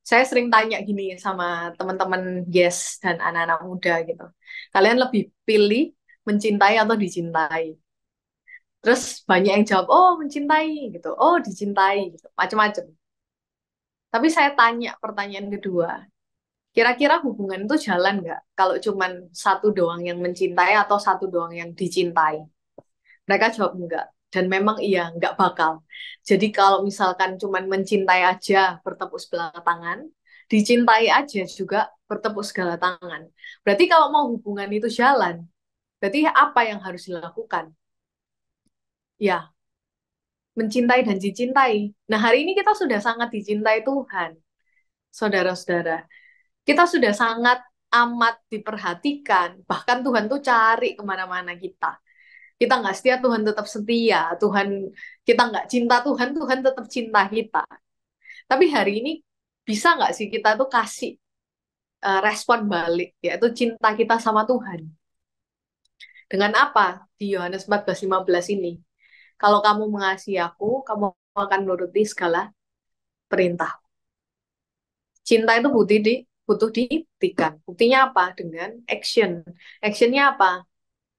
saya sering tanya gini sama teman-teman Yes dan anak-anak muda gitu. Kalian lebih pilih mencintai atau dicintai? Terus banyak yang jawab, oh mencintai gitu, oh dicintai gitu, macam-macam. Tapi saya tanya pertanyaan kedua, kira-kira hubungan itu jalan nggak kalau cuman satu doang yang mencintai atau satu doang yang dicintai? Mereka jawab enggak. Dan memang iya, enggak bakal. Jadi kalau misalkan cuman mencintai aja bertepuk sebelah tangan, dicintai aja juga bertepuk sebelah tangan. Berarti kalau mau hubungan itu jalan, berarti apa yang harus dilakukan? Ya, mencintai dan dicintai. Nah, hari ini kita sudah sangat dicintai Tuhan, saudara-saudara. Kita sudah sangat amat diperhatikan. Bahkan Tuhan tuh cari kemana-mana kita. Kita nggak setia, Tuhan tetap setia. Tuhan, kita nggak cinta Tuhan, Tuhan tetap cinta kita. Tapi hari ini bisa nggak sih kita tuh kasih respon balik, yaitu cinta kita sama Tuhan. Dengan apa? Di Yohanes 14:15 ini. Kalau kamu mengasihi aku, kamu akan menuruti segala perintah. Cinta itu butuh dibuktikan. Buktinya apa? Dengan action. Actionnya apa?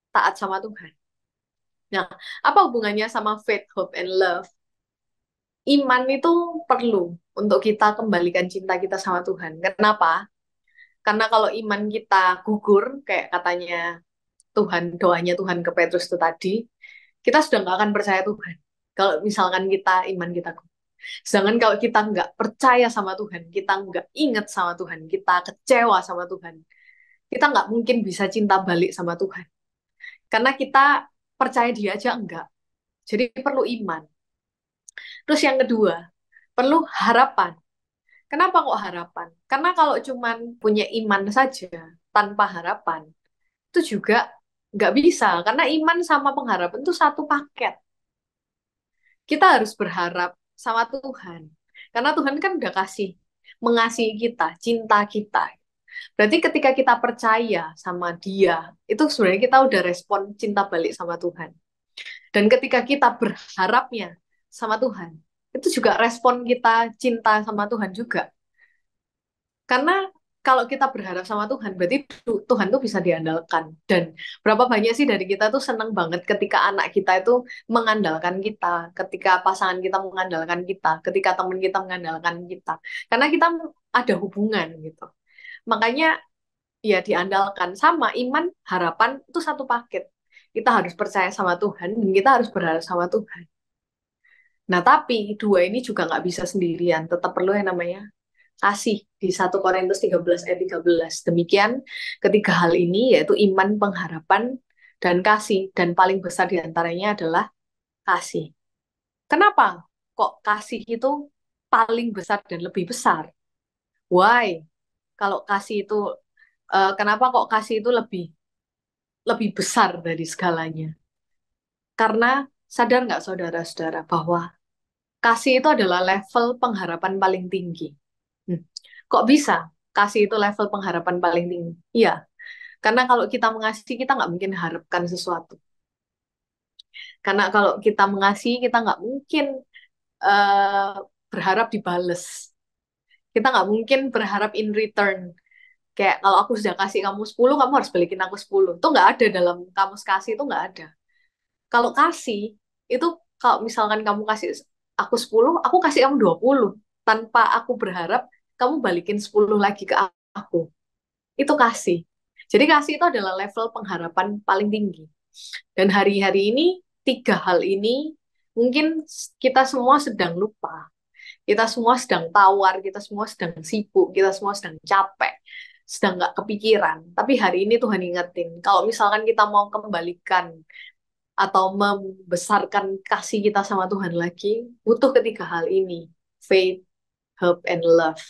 Taat sama Tuhan. Nah, apa hubungannya sama faith, hope, and love? Iman itu perlu untuk kita kembalikan cinta kita sama Tuhan. Kenapa? Karena kalau iman kita gugur, kayak katanya Tuhan, doanya Tuhan ke Petrus itu tadi, kita sudah nggak akan percaya Tuhan. Kalau misalkan iman kita gugur. Sedangkan kalau kita nggak percaya sama Tuhan, kita nggak ingat sama Tuhan, kita kecewa sama Tuhan, kita nggak mungkin bisa cinta balik sama Tuhan. Karena kita percaya dia aja enggak. Jadi perlu iman. Terus yang kedua, perlu harapan. Kenapa kok harapan? Karena kalau cuman punya iman saja tanpa harapan, itu juga nggak bisa. Karena iman sama pengharapan itu satu paket. kita harus berharap sama Tuhan. Karena Tuhan kan udah mengasihi kita, cinta kita. Berarti ketika kita percaya sama Dia, itu sebenarnya kita udah respon cinta balik sama Tuhan. Dan ketika kita berharapnya sama Tuhan, itu juga respon kita cinta sama Tuhan juga. Karena kalau kita berharap sama Tuhan, berarti Tuhan tuh bisa diandalkan. Dan berapa banyak sih dari kita tuh seneng banget ketika anak kita itu mengandalkan kita, ketika pasangan kita mengandalkan kita, ketika teman kita mengandalkan kita. Karena kita ada hubungan gitu. Makanya ya diandalkan sama iman, harapan itu satu paket. Kita harus percaya sama Tuhan dan kita harus berharap sama Tuhan. Nah, tapi dua ini juga nggak bisa sendirian. Tetap perlu yang namanya kasih di 1 Korintus 13 ayat 13. Demikian ketiga hal ini yaitu iman, pengharapan, dan kasih. Dan paling besar di antaranya adalah kasih. Kenapa kok kasih itu paling besar dan lebih besar? Why? Kalau kasih itu, kenapa kok kasih itu lebih besar dari segalanya? Karena sadar nggak saudara-saudara bahwa kasih itu adalah level pengharapan paling tinggi. Hmm. Kok bisa kasih itu level pengharapan paling tinggi? Iya, karena kalau kita mengasihi, kita nggak mungkin harapkan sesuatu. Karena kalau kita mengasihi, kita nggak mungkin eh, berharap dibales. Kita nggak mungkin berharap in return. Kayak kalau aku sudah kasih kamu 10, kamu harus balikin aku 10. Itu nggak ada dalam kamus kasih, itu nggak ada. Kalau kasih, itu kalau misalkan kamu kasih aku 10, aku kasih kamu 20. Tanpa aku berharap, kamu balikin 10 lagi ke aku. Itu kasih. Jadi kasih itu adalah level pengharapan paling tinggi. Dan hari-hari ini, tiga hal ini mungkin kita semua sedang lupa. Kita semua sedang tawar, kita semua sedang sibuk, kita semua sedang capek, sedang nggak kepikiran. Tapi hari ini Tuhan ingetin, kalau misalkan kita mau kembalikan atau membesarkan kasih kita sama Tuhan lagi, butuh ketiga hal ini. Faith, hope, and love.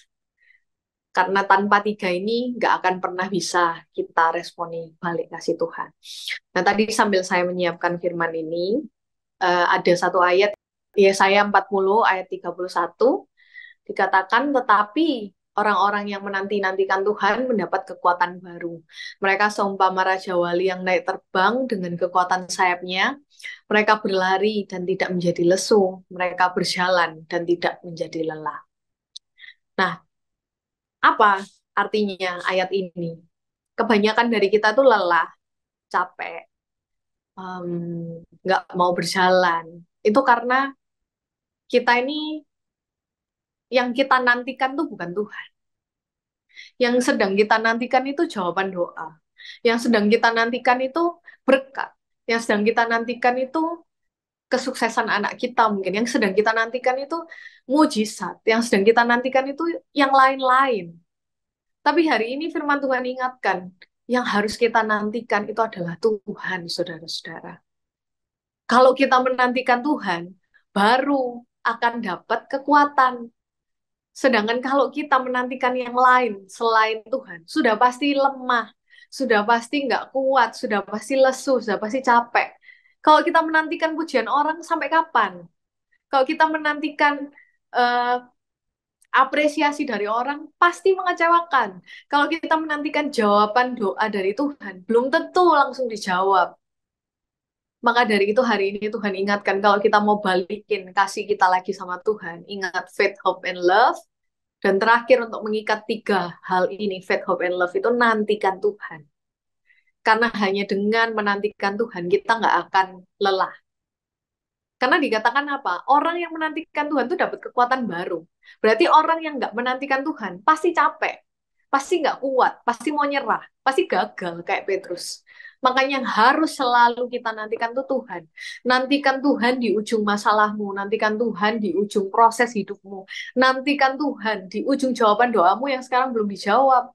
Karena tanpa tiga ini nggak akan pernah bisa kita responi balik kasih Tuhan. Nah, tadi sambil saya menyiapkan firman ini, ada satu ayat, Yesaya 40 ayat 31, dikatakan, tetapi orang-orang yang menanti-nantikan Tuhan mendapat kekuatan baru. Mereka seumpama Raja Wali yang naik terbang dengan kekuatan sayapnya. Mereka berlari dan tidak menjadi lesu. Mereka berjalan dan tidak menjadi lelah. Nah, apa artinya ayat ini? Kebanyakan dari kita tuh lelah, capek, em, nggak mau berjalan. Itu karena kita ini, yang kita nantikan tuh bukan Tuhan. Yang sedang kita nantikan itu jawaban doa. Yang sedang kita nantikan itu berkat. Yang sedang kita nantikan itu kesuksesan anak kita mungkin. Yang sedang kita nantikan itu mujizat. Yang sedang kita nantikan itu yang lain-lain. Tapi hari ini firman Tuhan ingatkan, yang harus kita nantikan itu adalah Tuhan, saudara-saudara. Kalau kita menantikan Tuhan, baru akan dapat kekuatan. Sedangkan kalau kita menantikan yang lain selain Tuhan, sudah pasti lemah, sudah pasti nggak kuat, sudah pasti lesu, sudah pasti capek. Kalau kita menantikan pujian orang, sampai kapan? Kalau kita menantikan eh, apresiasi dari orang, pasti mengecewakan. Kalau kita menantikan jawaban doa dari Tuhan, belum tentu langsung dijawab. Maka dari itu hari ini Tuhan ingatkan, kalau kita mau balikin kasih kita lagi sama Tuhan, ingat faith, hope, and love. Dan terakhir untuk mengikat tiga hal ini, faith, hope, and love, itu nantikan Tuhan. Karena hanya dengan menantikan Tuhan, kita nggak akan lelah. Karena dikatakan apa? Orang yang menantikan Tuhan itu dapat kekuatan baru. Berarti orang yang nggak menantikan Tuhan pasti capek, pasti nggak kuat, pasti mau nyerah, pasti gagal kayak Petrus. Makanya yang harus selalu kita nantikan tuh Tuhan. Nantikan Tuhan di ujung masalahmu, nantikan Tuhan di ujung proses hidupmu, nantikan Tuhan di ujung jawaban doamu yang sekarang belum dijawab.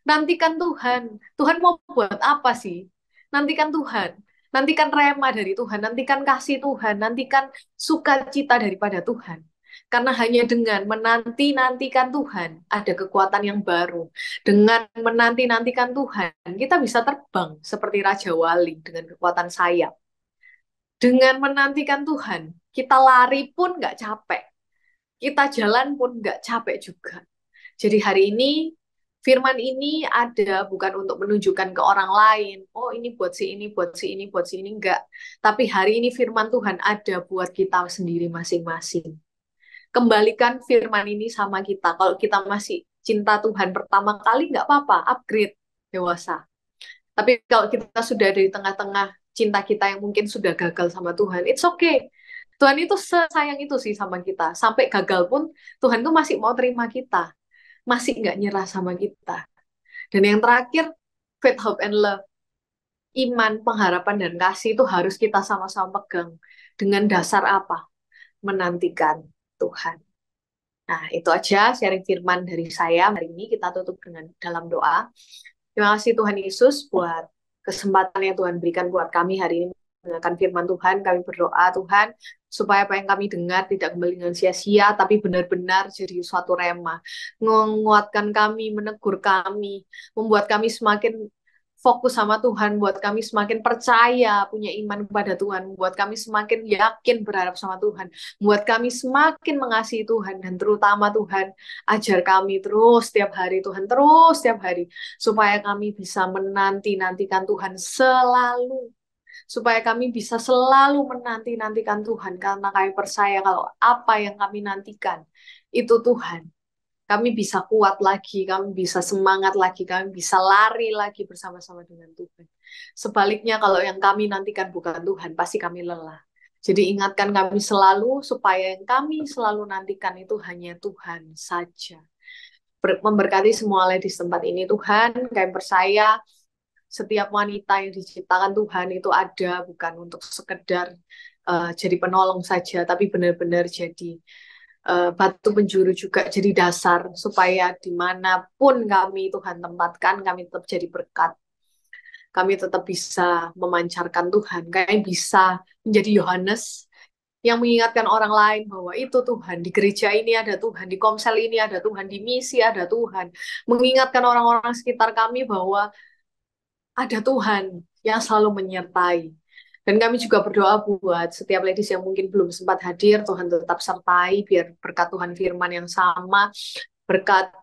Nantikan Tuhan. Tuhan mau buat apa sih? Nantikan Tuhan. Nantikan rema dari Tuhan, nantikan kasih Tuhan, nantikan sukacita daripada Tuhan. Karena hanya dengan menanti-nantikan Tuhan, ada kekuatan yang baru. Dengan menanti-nantikan Tuhan, kita bisa terbang seperti Raja Wali dengan kekuatan sayap. Dengan menantikan Tuhan, kita lari pun nggak capek. Kita jalan pun nggak capek juga. Jadi hari ini, firman ini ada bukan untuk menunjukkan ke orang lain, oh ini buat si ini, buat si ini, buat si ini, enggak. Tapi hari ini firman Tuhan ada buat kita sendiri masing-masing. Kembalikan firman ini sama kita. Kalau kita masih cinta Tuhan pertama kali, nggak apa-apa, upgrade dewasa. Tapi kalau kita sudah di tengah-tengah cinta kita yang mungkin sudah gagal sama Tuhan, it's okay. Tuhan itu sayang itu sih sama kita. Sampai gagal pun, Tuhan tuh masih mau terima kita. Masih nggak nyerah sama kita. Dan yang terakhir, faith, hope, and love. Iman, pengharapan, dan kasih itu harus kita sama-sama pegang. Dengan dasar apa? Menantikan Tuhan. Nah, itu aja sharing firman dari saya. Hari ini kita tutup dengan dalam doa. Terima kasih Tuhan Yesus buat kesempatan yang Tuhan berikan buat kami hari ini mendengarkan firman Tuhan. Kami berdoa Tuhan, supaya apa yang kami dengar tidak kembali dengan sia-sia, tapi benar-benar jadi suatu rema. Menguatkan kami, menegur kami, membuat kami semakin fokus sama Tuhan, buat kami semakin percaya, punya iman kepada Tuhan, buat kami semakin yakin berharap sama Tuhan, buat kami semakin mengasihi Tuhan, dan terutama Tuhan, ajar kami terus setiap hari, Tuhan, terus setiap hari, supaya kami bisa menanti-nantikan Tuhan selalu, supaya kami bisa selalu menanti-nantikan Tuhan, karena kami percaya kalau apa yang kami nantikan, itu Tuhan. Kami bisa kuat lagi, kami bisa semangat lagi, kami bisa lari lagi bersama-sama dengan Tuhan. Sebaliknya kalau yang kami nantikan bukan Tuhan, pasti kami lelah. Jadi ingatkan kami selalu supaya yang kami selalu nantikan itu hanya Tuhan saja. Memberkati semua ladies tempat ini Tuhan, kami percaya setiap wanita yang diciptakan Tuhan itu ada bukan untuk sekedar jadi penolong saja, tapi benar-benar jadi batu penjuru juga, jadi dasar supaya dimanapun kami Tuhan tempatkan, kami tetap jadi berkat. Kami tetap bisa memancarkan Tuhan. Kami bisa menjadi Yohanes yang mengingatkan orang lain bahwa itu Tuhan. Di gereja ini ada Tuhan, di komsel ini ada Tuhan, di misi ada Tuhan. Mengingatkan orang-orang sekitar kami bahwa ada Tuhan yang selalu menyertai. Dan kami juga berdoa buat setiap ladies yang mungkin belum sempat hadir, Tuhan tetap sertai, biar berkat Tuhan firman yang sama, berkat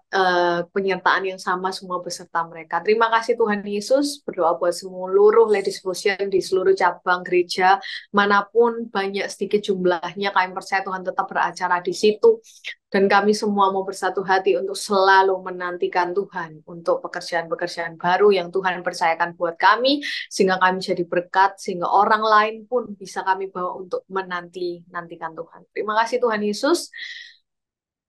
penyertaan yang sama semua beserta mereka. Terima kasih Tuhan Yesus, berdoa buat seluruh ladies Fusion di seluruh cabang gereja, manapun banyak sedikit jumlahnya, kami percaya Tuhan tetap beracara di situ. Dan kami semua mau bersatu hati untuk selalu menantikan Tuhan untuk pekerjaan-pekerjaan baru yang Tuhan percayakan buat kami, sehingga kami jadi berkat, sehingga orang lain pun bisa kami bawa untuk menantikan Tuhan. Terima kasih Tuhan Yesus.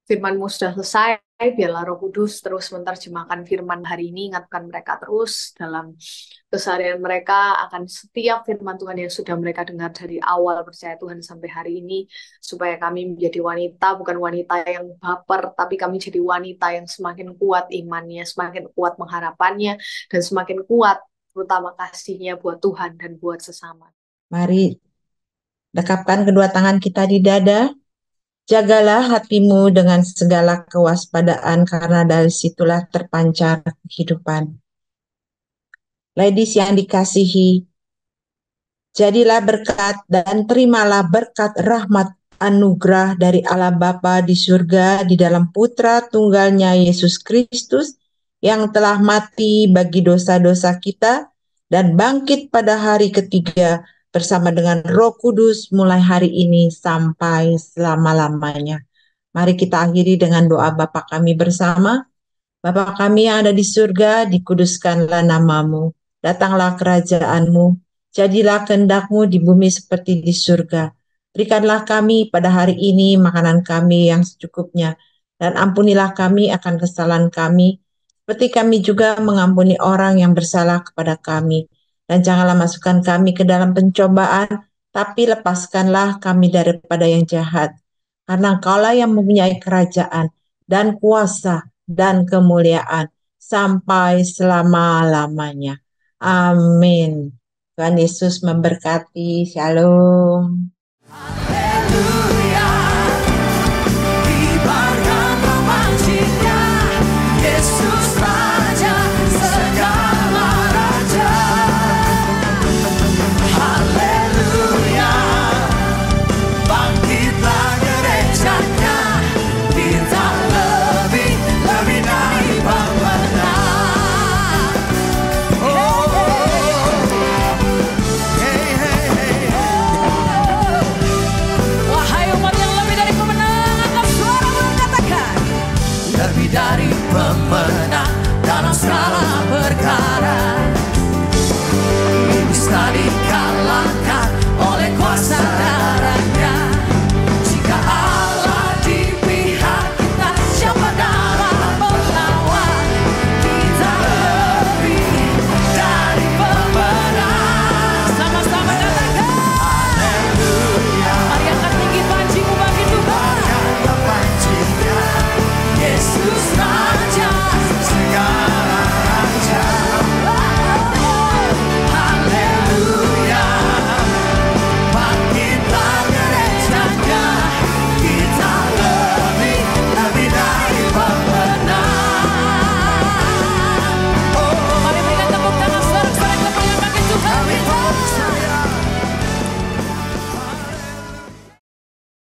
Firman-Mu sudah selesai, biarlah Roh Kudus terus menerjemahkan firman hari ini, ingatkan mereka terus dalam keseharian mereka akan setiap firman Tuhan yang sudah mereka dengar dari awal percaya Tuhan sampai hari ini, supaya kami menjadi wanita, bukan wanita yang baper, tapi kami jadi wanita yang semakin kuat imannya, semakin kuat pengharapannya, dan semakin kuat terutama kasihnya buat Tuhan dan buat sesama. Mari dekapkan kedua tangan kita di dada. Jagalah hatimu dengan segala kewaspadaan, karena dari situlah terpancar kehidupan. Ladies yang dikasihi, jadilah berkat dan terimalah berkat rahmat anugerah dari Allah Bapa di surga di dalam Putra Tunggalnya Yesus Kristus yang telah mati bagi dosa-dosa kita dan bangkit pada hari ketiga bersama dengan Roh Kudus mulai hari ini sampai selama-lamanya. Mari kita akhiri dengan doa Bapa kami bersama. Bapa kami yang ada di surga, dikuduskanlah namamu. Datanglah kerajaan-Mu. Jadilah kehendak-Mu di bumi seperti di surga. Berikanlah kami pada hari ini makanan kami yang secukupnya. Dan ampunilah kami akan kesalahan kami, seperti kami juga mengampuni orang yang bersalah kepada kami. Dan janganlah masukkan kami ke dalam pencobaan, tapi lepaskanlah kami daripada yang jahat. Karena Engkaulah yang mempunyai kerajaan dan kuasa dan kemuliaan sampai selama-lamanya. Amin. Tuhan Yesus memberkati. Shalom. Haleluya. kuasa